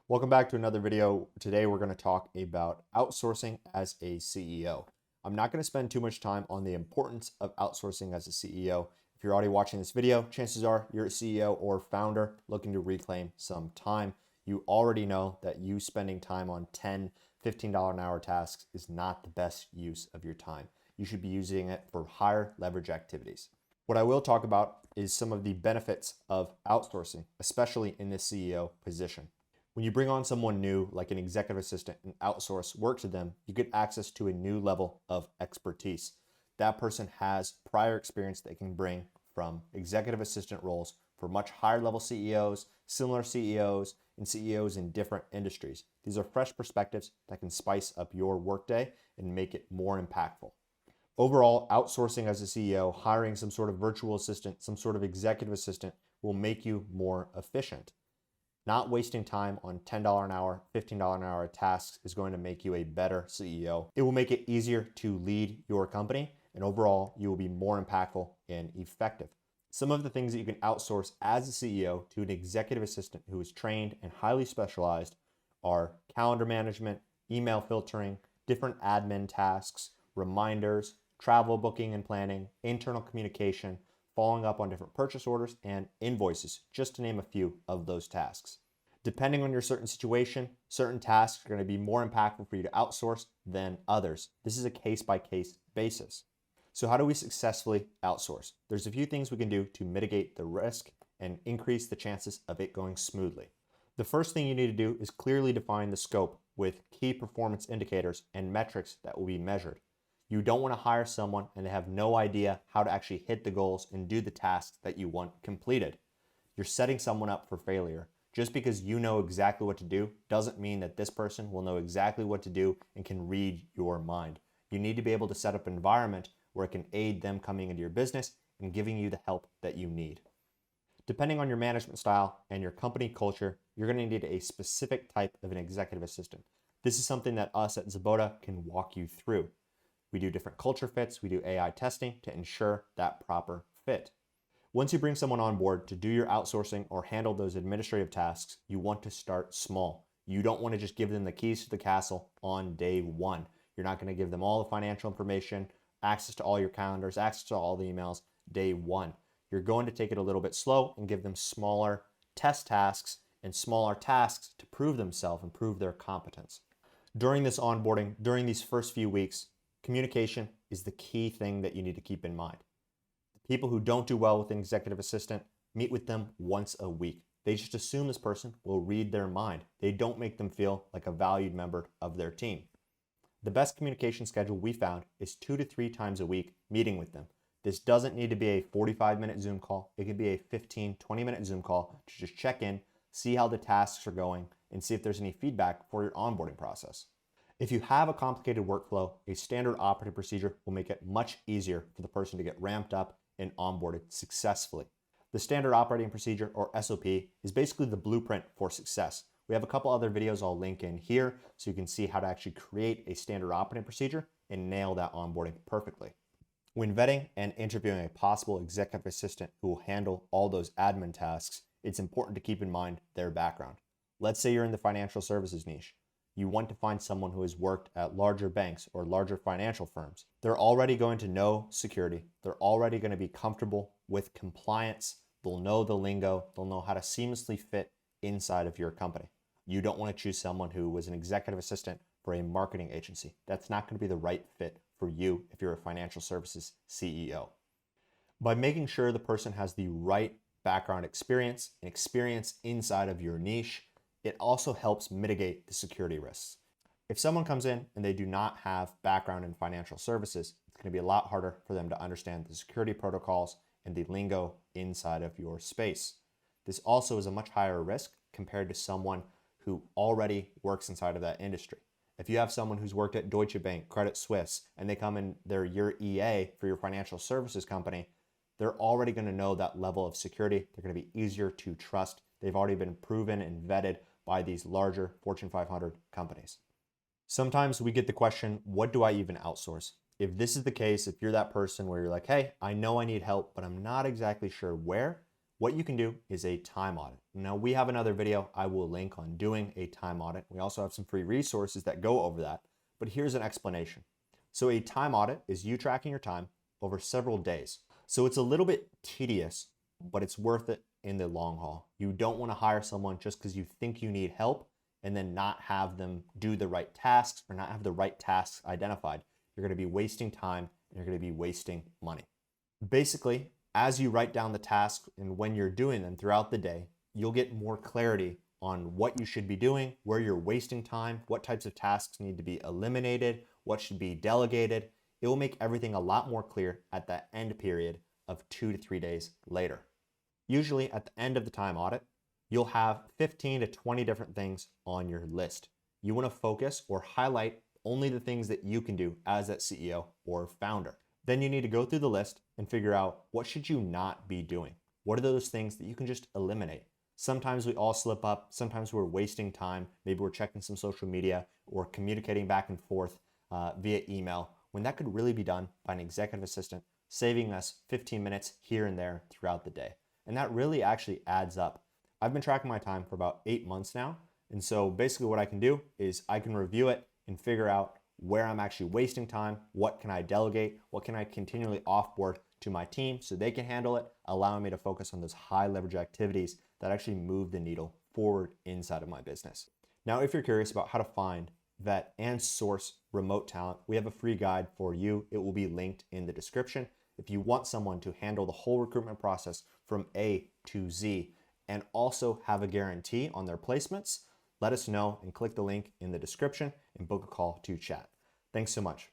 Welcome back to another video. Today we're going to talk about outsourcing as a CEO. I'm not going to spend too much time on the importance of outsourcing as a CEO. If you're already watching this video, chances are you're a CEO or founder looking to reclaim some time. You already know that you spending time on $10, $15 an hour tasks is not the best use of your time. You should be using it for higher leverage activities. What I will talk about is some of the benefits of outsourcing, especially in this CEO position. When you bring on someone new, like an executive assistant, and outsource work to them, you get access to a new level of expertise. That person has prior experience they can bring from executive assistant roles for much higher level CEOs, similar CEOs, and CEOs in different industries. These are fresh perspectives that can spice up your workday and make it more impactful. Overall, outsourcing as a CEO, hiring some sort of virtual assistant, some sort of executive assistant will make you more efficient. Not wasting time on $10 an hour, $15 an hour tasks is going to make you a better CEO. It will make it easier to lead your company, and overall, you will be more impactful and effective. Some of the things that you can outsource as a CEO to an executive assistant who is trained and highly specialized are calendar management, email filtering, different admin tasks, reminders, travel booking and planning, internal communication, following up on different purchase orders, and invoices, just to name a few of those tasks. Depending on your certain situation, certain tasks are going to be more impactful for you to outsource than others. This is a case-by-case basis. So how do we successfully outsource? There's a few things we can do to mitigate the risk and increase the chances of it going smoothly. The first thing you need to do is clearly define the scope with key performance indicators and metrics that will be measured. You don't want to hire someone and they have no idea how to actually hit the goals and do the tasks that you want completed. You're setting someone up for failure. Just because you know exactly what to do doesn't mean that this person will know exactly what to do and can read your mind. You need to be able to set up an environment where it can aid them coming into your business and giving you the help that you need. Depending on your management style and your company culture, you're going to need a specific type of an executive assistant. This is something that us at Zabota can walk you through. We do different culture fits, we do AI testing to ensure that proper fit. Once you bring someone on board to do your outsourcing or handle those administrative tasks, you want to start small. You don't want to just give them the keys to the castle on day one. You're not going to give them all the financial information, access to all your calendars, access to all the emails day one. You're going to take it a little bit slow and give them smaller test tasks and smaller tasks to prove themselves and prove their competence. During this onboarding, during these first few weeks, communication is the key thing that you need to keep in mind. The people who don't do well with an executive assistant, meet with them once a week. They just assume this person will read their mind. They don't make them feel like a valued member of their team. The best communication schedule we found is 2 to 3 times a week meeting with them. This doesn't need to be a 45-minute Zoom call. It could be a 15, 20-minute Zoom call to just check in, see how the tasks are going, and see if there's any feedback for your onboarding process. If you have a complicated workflow, a standard operating procedure will make it much easier for the person to get ramped up and onboarded successfully. The standard operating procedure, or SOP, is basically the blueprint for success. We have a couple other videos I'll link in here so you can see how to actually create a standard operating procedure and nail that onboarding perfectly. When vetting and interviewing a possible executive assistant who will handle all those admin tasks, it's important to keep in mind their background. Let's say you're in the financial services niche. You want to find someone who has worked at larger banks or larger financial firms. They're already going to know security. They're already going to be comfortable with compliance. They'll know the lingo. They'll know how to seamlessly fit inside of your company. You don't want to choose someone who was an executive assistant for a marketing agency. That's not going to be the right fit for you if you're a financial services CEO. By making sure the person has the right background experience and experience inside of your niche, it also helps mitigate the security risks. If someone comes in and they do not have background in financial services, it's going to be a lot harder for them to understand the security protocols and the lingo inside of your space. This also is a much higher risk compared to someone who already works inside of that industry. If you have someone who's worked at Deutsche Bank, Credit Suisse, and they come in, they're your EA for your financial services company, they're already going to know that level of security. They're going to be easier to trust. They've already been proven and vetted by these larger Fortune 500 companies. Sometimes we get the question, what do I even outsource? If this is the case, if you're that person where you're like, hey, I know I need help, but I'm not exactly sure where, what you can do is a time audit. Now, we have another video I will link on doing a time audit. We also have some free resources that go over that, but here's an explanation. So a time audit is you tracking your time over several days. So it's a little bit tedious, but it's worth it in the long haul. You don't want to hire someone just because you think you need help and then not have them do the right tasks or not have the right tasks identified. You're going to be wasting time and you're going to be wasting money. Basically, as you write down the tasks and when you're doing them throughout the day, you'll get more clarity on what you should be doing, where you're wasting time, what types of tasks need to be eliminated, what should be delegated. It will make everything a lot more clear at that end period of 2 to 3 days later. Usually at the end of the time audit, you'll have 15 to 20 different things on your list. You want to focus or highlight only the things that you can do as that CEO or founder. Then you need to go through the list and figure out what should you not be doing. What are those things that you can just eliminate? Sometimes we all slip up. Sometimes we're wasting time. Maybe we're checking some social media or communicating back and forth via email when that could really be done by an executive assistant, saving us 15 minutes here and there throughout the day. And that really actually adds up. I've been tracking my time for about 8 months now. And so basically what I can do is I can review it and figure out where I'm actually wasting time, what can I delegate, what can I continually offboard to my team so they can handle it, allowing me to focus on those high leverage activities that actually move the needle forward inside of my business. Now, if you're curious about how to find, vet, and source remote talent, we have a free guide for you. It will be linked in the description. If you want someone to handle the whole recruitment process from A to Z and also have a guarantee on their placements, let us know and click the link in the description and book a call to chat. Thanks so much.